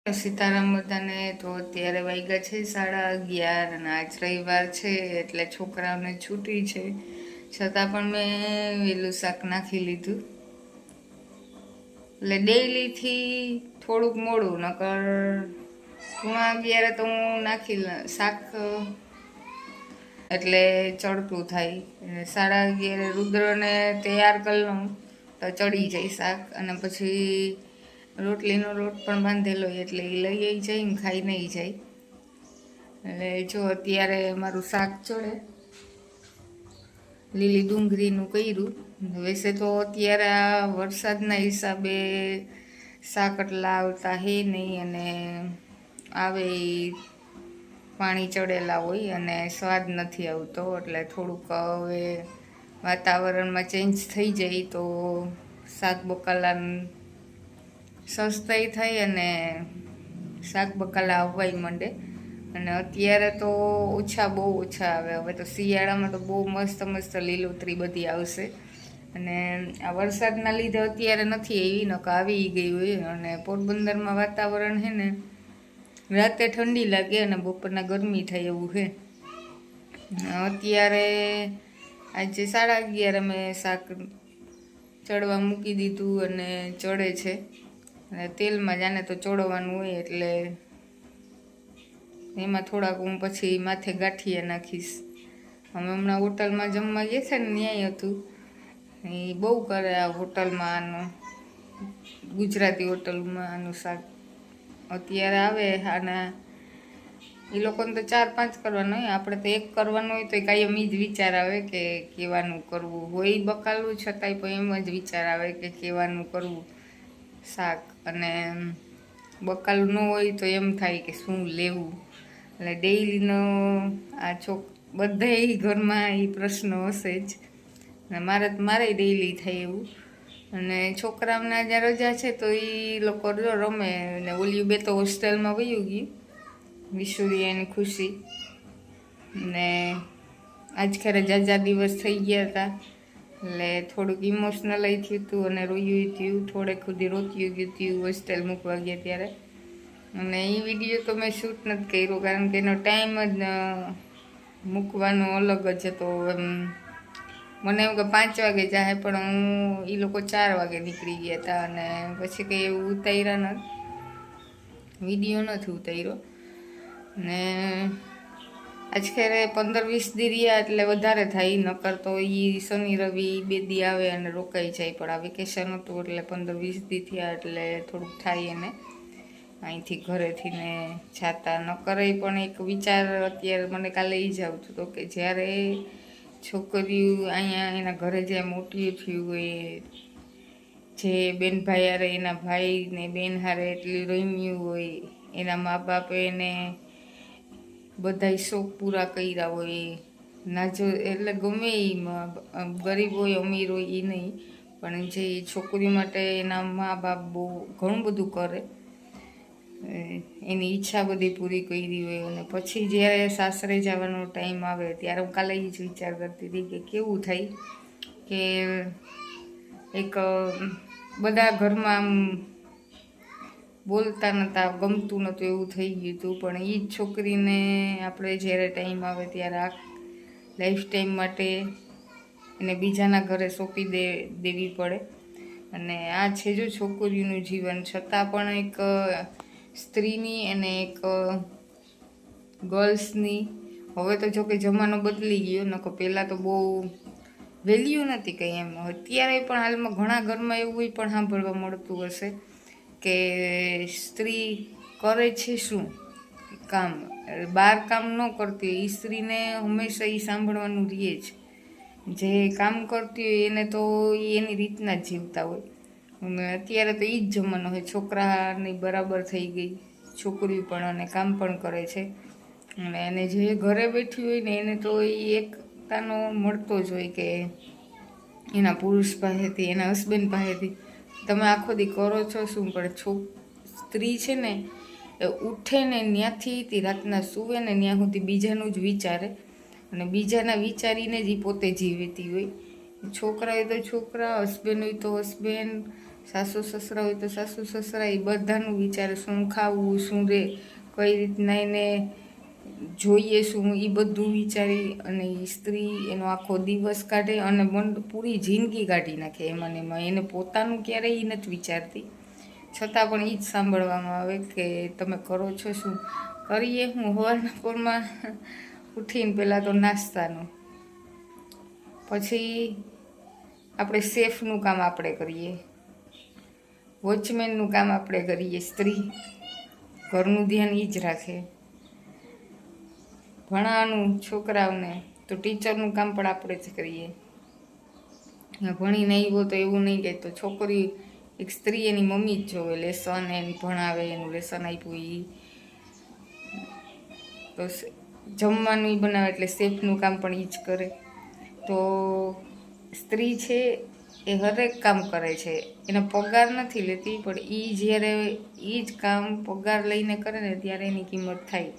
સીતારામ બધાને. તો અત્યારે વાગ્યા છે 11:30 અને આજ રવિવાર છે એટલે છોકરાઓને છૂટી છે, છતાં પણ મેં વેલું શાક નાખી લીધું. એટલે ડેઈલીથી થોડુંક મોડું, નકર 11:30 તો હું નાખી શાક એટલે ચડતું થાય. 11:30 રુદ્રને તૈયાર કરી લઉં તો ચડી જાય શાક, અને પછી રોટલીનો લોટ પણ બાંધેલો હોય એટલે એ લઈ જાય ને ખાઈ નહીં જાય. એટલે જો અત્યારે મારું શાક ચડે, લીલી ડુંગળીનું કર્યું. વૈસે તો અત્યારે આ વરસાદના હિસાબે શાક એટલા આવતા હે નહીં, અને આવે પાણી ચડેલા હોય અને સ્વાદ નથી આવતો. એટલે થોડુંક હવે વાતાવરણમાં ચેન્જ થઈ જાય તો શાક બકાલા સસ્તાઈ થાય અને શાક બકાલા આવવાય માંડે. અને અત્યારે તો બહુ ઓછા આવે. હવે તો શિયાળામાં તો બહુ મસ્ત મસ્ત લીલોતરી બધી આવશે. અને આ વરસાદના લીધે અત્યારે નથી એવી, નક આવી ગઈ હોય. અને પોરબંદરમાં વાતાવરણ છે ને, રાતે ઠંડી લાગે અને બપોરના ગરમી થાય એવું છે. અત્યારે આજે 11:30 મેં શાક ચડવા મૂકી દીધું અને ચડે છે. અને તેલમાં જાને તો ચોળવાનું હોય એટલે એમાં થોડાક હું પછી માથે ગાંઠિયા નાખીશ. અમે હમણાં હોટલમાં જમવા ગયા છે ને, ન્યાય હતું. એ બહુ કરે આ હોટલમાં આનું, ગુજરાતી હોટલમાં આનું શાક અત્યારે આવે. અને એ લોકોને તો 4-5 કરવાનું હોય, આપણે તો એક કરવાનું હોય તો કાયમ જ વિચાર આવે કે કેવાનું કરવું હોય. બકાલું છતાંય પણ એમ જ વિચાર આવે કે કેવાનું કરવું શાક. અને બકાલું ન હોય તો એમ થાય કે શું લેવું. એટલે ડેઈલીનો આ બધાય ઘરમાં એ પ્રશ્ન હશે જ. અને મારે ડેઈલી થાય એવું. અને છોકરાઓને આજે રજા છે તો એ લોકો રમે. અને ઓલિયું બે તો હોસ્ટેલમાં વયું ગયું, વિશુરી એની ખુશી. ને આજ ખેરે જાજા દિવસ થઈ ગયા હતા એટલે થોડુંક ઇમોશનલ થયું હતું અને રોયું થયું. થોડેક સુધી રોત્યું ગયું હતું હોસ્ટેલ મૂકવા ગયા ત્યારે. અને એ વિડીયો તો મેં શૂટ નથી કર્યો, કારણ કે એનો ટાઈમ જ મૂકવાનો અલગ જ હતો. એમ મને એવું કે 5 વાગે જાય, પણ હું એ લોકો 4 વાગે નીકળી ગયા હતા. અને પછી કંઈ એવું ઉતાર્યા નથી, વિડીયો નથી ઉતાર્યો. ને આજ ખેરે 15-20 દી રહ્યા એટલે વધારે થાય. નકર તો એ શનિ રવિ 2 દી આવે અને રોકાઈ જાય. પણ આ વેકેશન હતું એટલે 15-20 દી થયા એટલે થોડુંક થાય એને અહીંથી ઘરેથી ને જાતા ન કરે. પણ એક વિચાર અત્યારે મને કાલે એ જ આવતું હતો કે જ્યારે છોકરીઓ અહીંયા એના ઘરે જે મોટી થયું હોય, જે બેન ભાઈ હારે એના ભાઈ ને બેન હારે એટલી રમ્યું હોય, એના મા બાપે એને બધાય શોખ પૂરા કર્યા હોય. નાજો એટલે ગમે એ ગરીબ હોય અમીર હોય એ નહીં, પણ જે છોકરી માટે એના મા બાપ બહુ ઘણું બધું કરે, એની ઈચ્છા બધી પૂરી કરી હોય. અને પછી જ્યારે સાસરે જવાનો ટાઈમ આવે ત્યારે હું કાલે જ વિચાર કરતી હતી કે કેવું થાય કે એક બધા ઘરમાં આમ બોલતા નહોતા, ગમતું નહોતું, એવું થઈ ગયું હતું. પણ એ જ છોકરીને આપણે જ્યારે ટાઈમ આવે ત્યારે આ લાઈફ ટાઈમ માટે એને બીજાના ઘરે સોંપી દેવી પડે. અને આ છે જો છોકરીઓનું જીવન. છતાં પણ એક સ્ત્રીની અને એક ગર્લ્સની, હવે તો જોકે જમાનો બદલી ગયો, નકો પહેલાં તો બહુ વેલ્યુ નથી કંઈ એમ. અત્યારે પણ હાલમાં ઘણા ઘરમાં એવું પણ સાંભળવા મળતું હશે કે સ્ત્રી કરે છે શું કામ, બહાર કામ ન કરતી હોય. સ્ત્રીને હંમેશા એ સાંભળવાનું રહે જ. જે કામ કરતી હોય એને તો એની રીતના જ જીવતા હોય. અને અત્યારે તો એ જ જમાનો હોય, છોકરાની બરાબર થઈ ગઈ, છોકરી પણ અને કામ પણ કરે છે. અને એને જે ઘરે બેઠી હોય ને એને તો એ એકતાનો મળતો જ હોય કે એના પુરુષ પાસેથી, એના હસબન્ડ પાસેથી તમે આખો દી કરો છો શું. પણ સ્ત્રી છે ને એ ઉઠે ને ત્યાંથી તે રાતના સૂવે ને ત્યાં સુધી બીજાનું જ વિચારે, અને બીજાના વિચારીને જ એ પોતે જીવતી હોય. છોકરા હોય તો છોકરા, હસબન્ડ હોય તો હસબન્ડ, સાસુ સસરા હોય તો સાસુ સસરા એ બધાનું વિચારે, શું ખાવું, શું રે, કઈ રીતના એને જોઈએ શું, એ બધું વિચારી અને એ સ્ત્રી એનો આખો દિવસ કાઢે અને પૂરી જિંદગી કાઢી નાખે એમાં ને એમાં. એને પોતાનું ક્યારેય એ નથી વિચારતી, છતાં પણ એ જ સાંભળવામાં આવે કે તમે કરો છો શું. કરીએ હું સવારના પોરમાં ઉઠીને પહેલાં તો નાસ્તાનું, પછી આપણે શેફનું કામ આપણે કરીએ, વોચમેનનું કામ આપણે કરીએ. સ્ત્રી ઘરનું ધ્યાન એ જ રાખે. ભણાવવાનું છોકરાઓને તો ટીચરનું કામ પણ આપણે જ કરીએ. ભણી નહીં હોય તો એવું નહીં કહે તો છોકરી એક સ્ત્રી એની મમ્મી જ જોવે, લેસન એને ભણાવે, એનું લેસન આપ્યું એ તો જમવાનું એ બનાવે, એટલે શેફનું કામ પણ એ જ કરે. તો સ્ત્રી છે એ હરેક કામ કરે છે, એને પગાર નથી લેતી, પણ એ જ્યારે એ જ કામ પગાર લઈને કરે ને ત્યારે એની કિંમત થાય.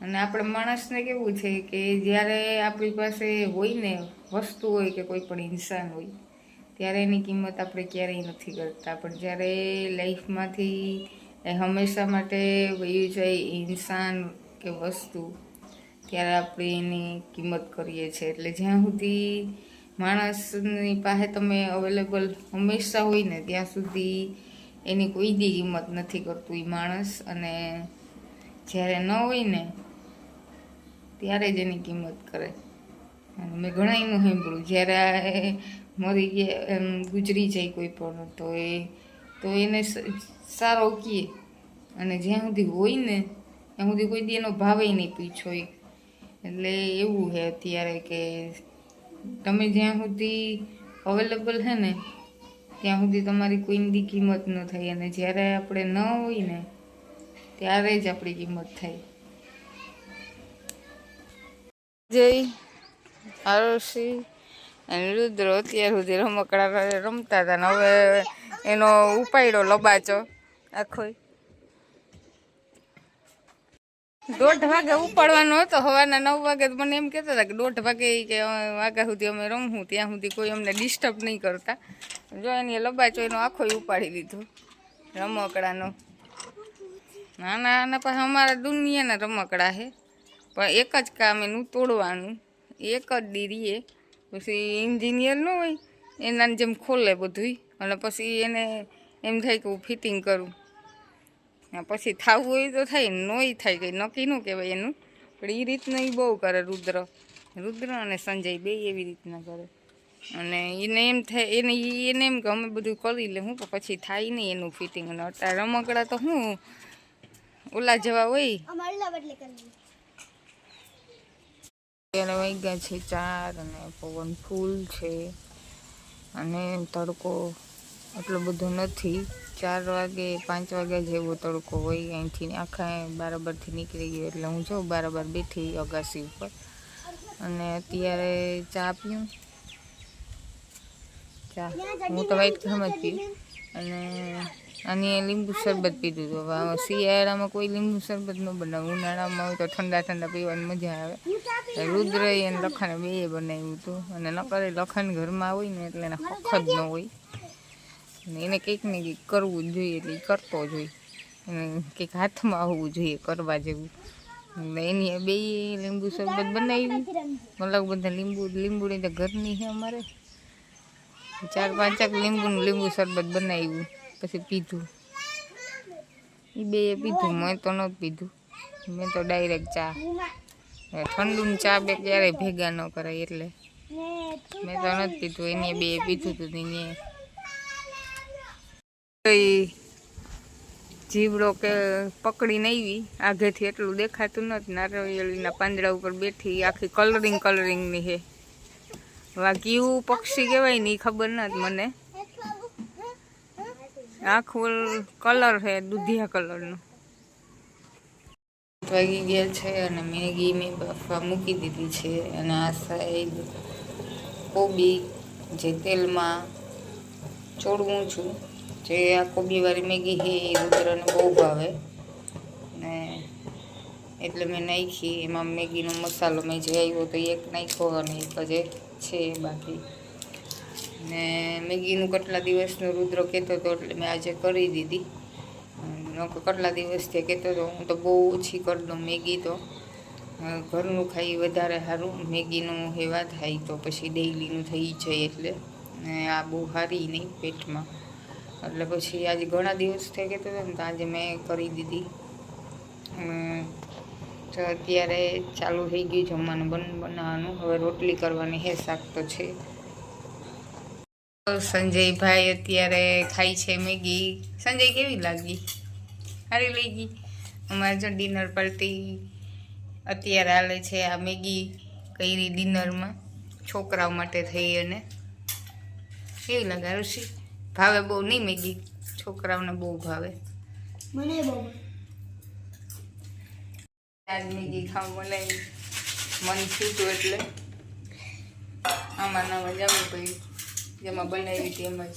અને આપણે માણસને કેવું છે કે જ્યારે આપણી પાસે હોય ને વસ્તુ હોય કે કોઈ પણ ઇન્સાન હોય ત્યારે એની કિંમત આપણે ક્યારેય નથી કરતા, પણ જ્યારે લાઈફમાંથી હંમેશા માટે વયું જાય ઇન્સાન કે વસ્તુ ત્યારે આપણે એની કિંમત કરીએ છીએ. એટલે જ્યાં સુધી માણસની પાસે તમે અવેલેબલ હંમેશા હોય ને ત્યાં સુધી એની કોઈ દી કિંમત નથી કરતું એ માણસ, અને જ્યારે ન હોય ને ત્યારે જ એની કિંમત કરે. અને મેં ઘણા એનું સાંભળ્યું, જ્યારે મરી ગયા એમ ગુજરી જાય કોઈ પણ તો એને સારો કહે, અને જ્યાં સુધી હોય ને ત્યાં સુધી કોઈ દી એનો ભાવે નહીં પૂછો. એટલે એવું છે અત્યારે કે તમે જ્યાં સુધી અવેલેબલ છે ને ત્યાં સુધી તમારી કોઈની દી કિંમત ન થાય, અને જ્યારે આપણે ન હોય ને ત્યારે જ આપણી કિંમત થાય. જય આરુષી અને રુદ્ર અત્યાર સુધી રમકડા રમતા હતા ને હવે એનો ઉપાડ્યો લબાચો આખો. 1:30 વાગે ઉપાડવાનો હતો, સવારના 9 વાગે મને એમ કહેતા હતા કે 1:30 વાગે કે વાગ્યા સુધી અમે રમવું, ત્યાં સુધી કોઈ અમને ડિસ્ટર્બ નહીં કરતા. જો એની લબાચો એનો આખો ઉપાડી લીધો રમકડાનો. નાના પાસે અમારા દુનિયાના રમકડા છે, પણ એક જ કામ એનું તોડવાનું, એક જ દીરીએ. પછી એન્જિનિયર ન હોય એના જેમ ખોલે બધું, અને પછી એને એમ થાય કે હું ફિટિંગ કરું, પછી થવું હોય તો થાય, નોય થાય, કંઈ નક્કી ન કહેવાય એનું. પણ એ રીતનું એ બહુ કરે રુદ્ર અને સંજય બે એવી રીતના કરે. અને એને એમ થાય એને એમ કે અમે બધું કરી લે હું, પછી થાય નહીં એનું ફિટિંગ. અને અત્યારે રમકડા તો શું ઓલા જેવા હોય. અત્યારે વાગ્યા છે 4 અને પવન ફૂલ છે, અને તડકો એટલો બધો નથી. 4 વાગે 5 વાગ્યા જેવો તડકો હોય. અહીંથી આખા બરાબરથી નીકળી ગયો, એટલે હું જો બરાબર બેઠી અગાસી ઉપર, અને અત્યારે ચા પીઉં. ચા હું તો વાઈટ ઘરમાં જ પીઉં, અને આની લીંબુ શરબત પીધું હતું. હવે શિયાળામાં કોઈ લીંબુ શરબત ન બનાવે, ઉનાળામાં હોય તો ઠંડા ઠંડા પીવાની મજા આવે. રુદ્ર અને લખણે બે બનાવ્યું હતું, અને નકરે લખન ઘરમાં હોય ને એટલે એને હખ જ ન હોય, અને એને કંઈક ને કંઈક કરવું જ જોઈએ, એટલે એ કરતો જ હોય. એને કંઈક હાથમાં આવવું જોઈએ કરવા જેવું. એટલે એની બે લીંબુ શરબત બનાવી, મતલબ બધા લીંબુની તો ઘરની છે અમારે. 4-5 લીંબુ શરબત બનાવ્યું, પછી પીધું. એ બે પીધું, મેં તો નહોતું પીધું, મેં તો ડાયરેક્ટ ચા. ઠંડુ ચા બે ક્યારેય ભેગા ન કરાય, એટલે મેં તો નથી પીધું. એને બે પીધું હતું. એને જીવડો કે પકડીને આવી આગેથી, એટલું દેખાતું નથી. નારિયેળીના પાંદડા ઉપર બેઠી, આખી કલરિંગની છે. આ કેવું પક્ષી કહેવાય ને એ ખબર નથી મને. આખું કલર છે દૂધિયા કલરનું. વાગી ગયા છે, અને મેગી મેં બાફવા મૂકી દીધી છે. અને આ સાઈડ કોબી જે તેલમાં ચોળવું છું, જે આ કોબીવાળી મેગી છે એ રુદ્રને બહુ ભાવે, ને એટલે મેં નાખી. એમાં મેગીનો મસાલો મેં જે આવ્યો તો એક નાખ્યો, અને એક જ છે બાકી. ને મેગીનું કેટલા દિવસનો રુદ્ર કહેતો હતો એટલે મેં આજે કરી દીધી. કેટલા દિવસથી કહેતો હતો હું તો બહુ ઓછી કરી દઉં મેગી, તો ઘરનું ખાઈ વધારે સારું, મેગીનું હેવા થાય તો પછી ડેઈલીનું થઈ જાય એટલે, ને આ બહુ સારી નહીં પેટમાં. એટલે પછી આજે ઘણા દિવસ થઈ કહેતો હતો ને તો આજે મેં કરી દીધી. તો અત્યારે ચાલુ થઈ ગયું જમવાનું બનાવવાનું. હવે રોટલી કરવાની હે, શાક તો છે. સંજયભાઈ અત્યારે ખાય છે મેગી. સંજય કેવી લાગી? સારી લઈ ગઈ. અમારે જો ડિનર પાર્ટી અત્યારે હાલે છે. આ મેગી કરી ડિનરમાં છોકરાઓ માટે થઈ. અને કેવી લાગે ઋષિ? ભાવે બહુ નહીં મેગી, છોકરાઓને બહુ ભાવે. મને બહુ આજ મેગી ખાવા બનાવી, મન છૂટું એટલે આમાં નવા જવું પડ્યું. જેમાં બનાવી હતી એમ જ.